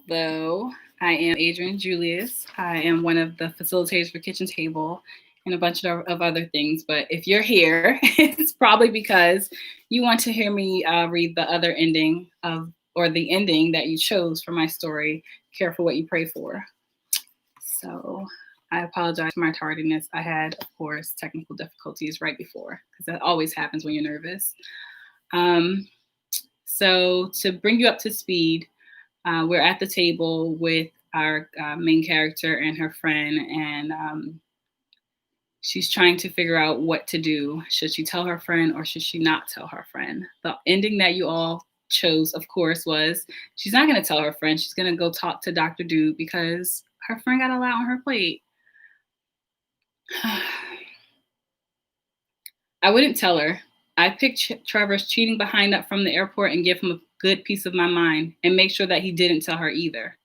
Hello, I am Adrian Julius. I am one of the facilitators for Kitchen Table and a bunch of other things. But if you're here, it's probably because you want to hear me read the other ending of, or the ending that you chose for my story, Careful What You Pray For. So I apologize for my tardiness. I had, of course, technical difficulties right before, because that always happens when you're nervous. Um, so to bring you up to speed, we're at the table with our main character and her friend, and she's trying to figure out what to do. Should she tell her friend or should she not tell her friend? The ending that you all chose, of course, was she's not going to tell her friend. She's going to go talk to Dr. Dude because her friend got a lot on her plate. I wouldn't tell her. I'd pick Trevor's cheating behind up from the airport and give him a good piece of my mind and make sure that he didn't tell her either.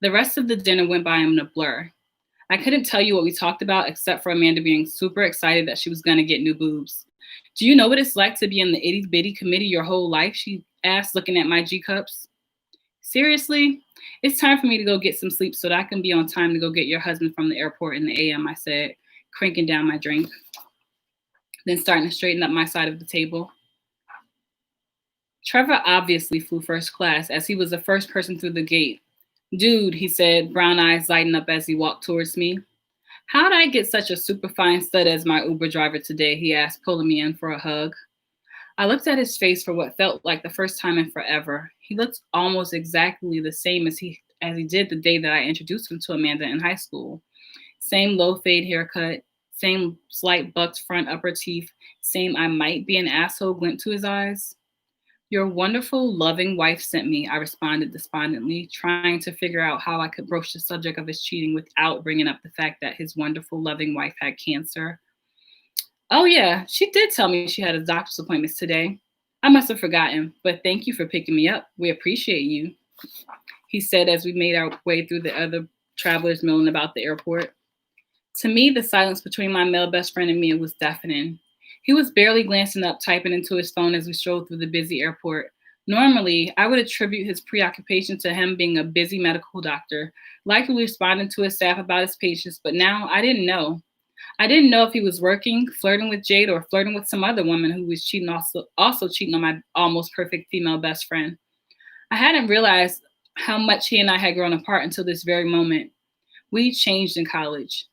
The rest of the dinner went by in a blur. I couldn't tell you what we talked about except for Amanda being super excited that she was going to get new boobs. Do you know what it's like to be in the itty bitty committee your whole life? She asked, looking at my G cups. Seriously? It's time for me to go get some sleep so that I can be on time to go get your husband from the airport in the AM, I said, cranking down my drink, then starting to straighten up my side of the table. Trevor obviously flew first class as he was the first person through the gate. Dude, he said, brown eyes lighting up as he walked towards me. How'd I get such a superfine stud as my Uber driver today? He asked, pulling me in for a hug. I looked at his face for what felt like the first time in forever. He looked almost exactly the same as he did the day that I introduced him to Amanda in high school. Same low fade haircut, same slight bucked front upper teeth, same I might be an asshole glint to his eyes. Your wonderful, loving wife sent me, I responded despondently, trying to figure out how I could broach the subject of his cheating without bringing up the fact that his wonderful, loving wife had cancer. Oh, yeah, she did tell me she had a doctor's appointment today. I must have forgotten, but thank you for picking me up. We appreciate you, he said as we made our way through the other travelers milling about the airport. To me, the silence between my male best friend and me was deafening. He was barely glancing up, typing into his phone as we strolled through the busy airport. Normally, I would attribute his preoccupation to him being a busy medical doctor, likely responding to his staff about his patients, but now I didn't know. I didn't know if he was working, flirting with Jade, or flirting with some other woman who was cheating, also cheating on my almost perfect female best friend. I hadn't realized how much he and I had grown apart until this very moment. We changed in college.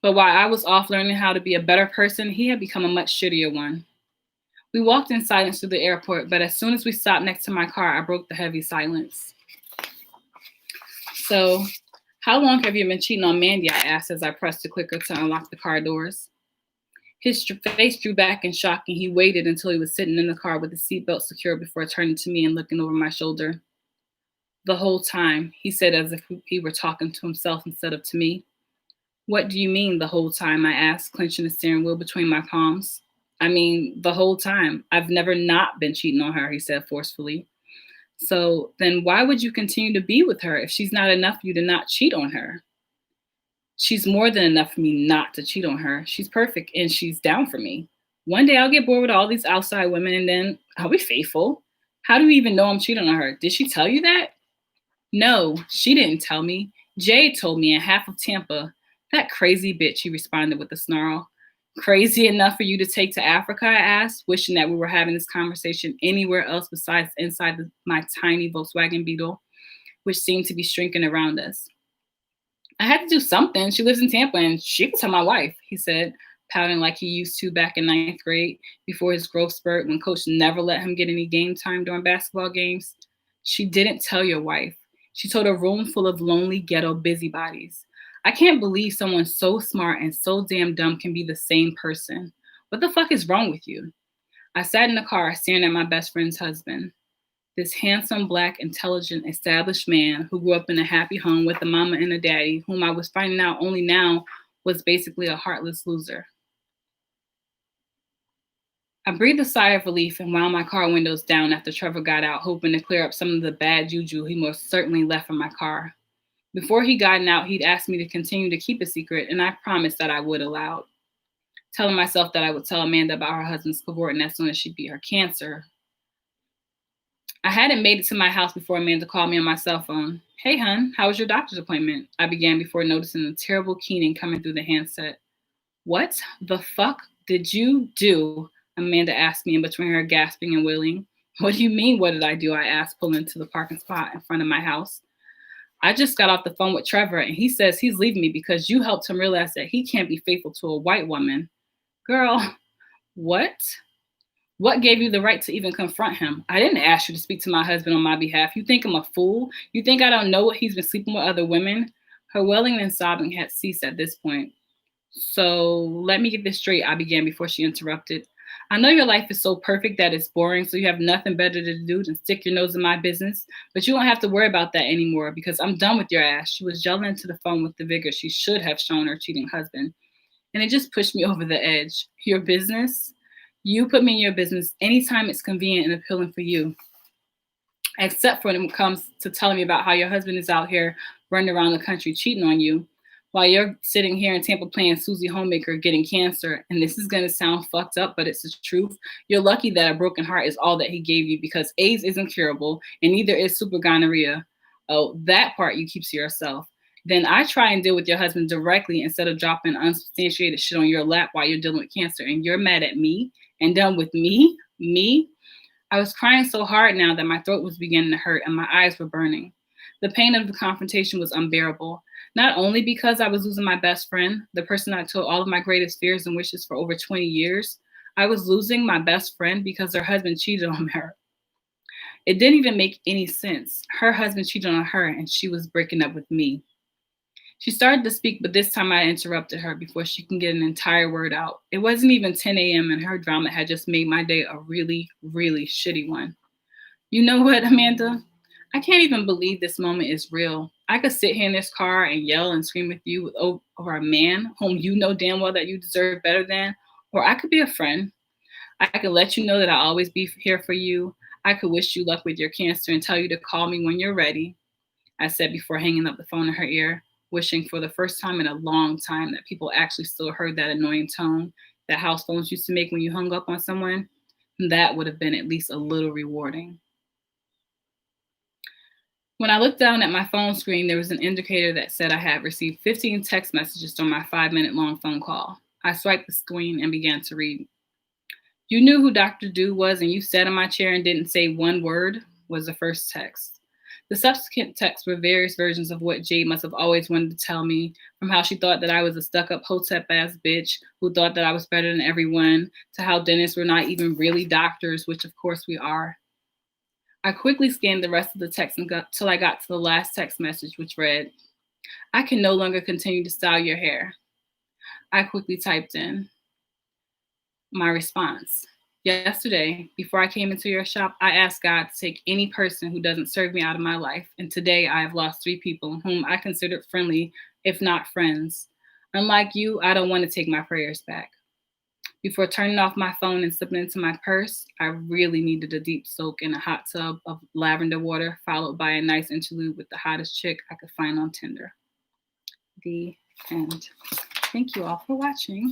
But while I was off learning how to be a better person, he had become a much shittier one. We walked in silence through the airport, but as soon as we stopped next to my car, I broke the heavy silence. So, how long have you been cheating on Mandy? I asked as I pressed the clicker to unlock the car doors. His face drew back in shock, and he waited until he was sitting in the car with his seatbelt secured before turning to me and looking over my shoulder. The whole time, he said as if he were talking to himself instead of to me. What do you mean the whole time? I asked, clenching the steering wheel between my palms. I mean, the whole time. I've never not been cheating on her, he said forcefully. So then why would you continue to be with her if she's not enough for you to not cheat on her? She's more than enough for me not to cheat on her. She's perfect and she's down for me. One day I'll get bored with all these outside women and then I'll be faithful. How do you even know I'm cheating on her? Did she tell you that? No, she didn't tell me. Jade told me in half of Tampa. That crazy bitch, he responded with a snarl. Crazy enough for you to take to Africa, I asked, wishing that we were having this conversation anywhere else besides inside my tiny Volkswagen Beetle, which seemed to be shrinking around us. I had to do something. She lives in Tampa and she can tell my wife, he said, pouting like he used to back in ninth grade before his growth spurt when coach never let him get any game time during basketball games. She didn't tell your wife. She told a room full of lonely ghetto busybodies. I can't believe someone so smart and so damn dumb can be the same person. What the fuck is wrong with you? I sat in the car staring at my best friend's husband. This handsome, black, intelligent, established man who grew up in a happy home with a mama and a daddy, whom I was finding out only now was basically a heartless loser. I breathed a sigh of relief and wound my car windows down after Trevor got out, hoping to clear up some of the bad juju he most certainly left in my car. Before he gotten out, he'd asked me to continue to keep a secret, and I promised that I would aloud, telling myself that I would tell Amanda about her husband's cavorting as soon as she beat her cancer. I hadn't made it to my house before Amanda called me on my cell phone. Hey, hun, how was your doctor's appointment? I began before noticing a terrible keening coming through the handset. What the fuck did you do? Amanda asked me in between her gasping and wailing. What do you mean, what did I do? I asked, pulling into the parking spot in front of my house. I just got off the phone with Trevor, and he says he's leaving me because you helped him realize that he can't be faithful to a white woman. Girl, what? What gave you the right to even confront him? I didn't ask you to speak to my husband on my behalf. You think I'm a fool? You think I don't know what he's been sleeping with other women? Her wailing and sobbing had ceased at this point. So let me get this straight, I began before she interrupted. I know your life is so perfect that it's boring, so you have nothing better to do than stick your nose in my business. But you don't have to worry about that anymore because I'm done with your ass. She was yelling into the phone with the vigor she should have shown her cheating husband. And it just pushed me over the edge. Your business? You put me in your business anytime it's convenient and appealing for you. Except for when it comes to telling me about how your husband is out here running around the country cheating on you, while you're sitting here in Tampa playing Susie Homemaker getting cancer. And this is going to sound fucked up, but it's the truth. You're lucky that a broken heart is all that he gave you because AIDS isn't curable and neither is super gonorrhea. Oh, that part you keep to yourself. Then I try and deal with your husband directly instead of dropping unsubstantiated shit on your lap while you're dealing with cancer. And you're mad at me and done with me? Me? I was crying so hard now that my throat was beginning to hurt and my eyes were burning. The pain of the confrontation was unbearable. Not only because I was losing my best friend, the person I told all of my greatest fears and wishes for over 20 years, I was losing my best friend because her husband cheated on her. It didn't even make any sense. Her husband cheated on her and she was breaking up with me. She started to speak, but this time I interrupted her before she can get an entire word out. It wasn't even 10 a.m. and her drama had just made my day a really, really shitty one. You know what, Amanda? I can't even believe this moment is real. I could sit here in this car and yell and scream with you over a man whom you know damn well that you deserve better than, or I could be a friend. I could let you know that I'll always be here for you. I could wish you luck with your cancer and tell you to call me when you're ready, I said before hanging up the phone in her ear, wishing for the first time in a long time that people actually still heard that annoying tone that house phones used to make when you hung up on someone. That would have been at least a little rewarding. When I looked down at my phone screen, there was an indicator that said I had received 15 text messages on my 5-minute long phone call. I swiped the screen and began to read. You knew who Dr. Dew was and you sat in my chair and didn't say one word, was the first text. The subsequent texts were various versions of what Jade must have always wanted to tell me, from how she thought that I was a stuck-up hotep-ass bitch who thought that I was better than everyone, to how dentists were not even really doctors, which of course we are. I quickly scanned the rest of the text until I got to the last text message, which read, I can no longer continue to style your hair. I quickly typed in my response. Yesterday, before I came into your shop, I asked God to take any person who doesn't serve me out of my life. And today I have lost 3 people whom I considered friendly, if not friends. Unlike you, I don't want to take my prayers back. Before turning off my phone and slipping into my purse, I really needed a deep soak in a hot tub of lavender water, followed by a nice interlude with the hottest chick I could find on Tinder. The end. Thank you all for watching.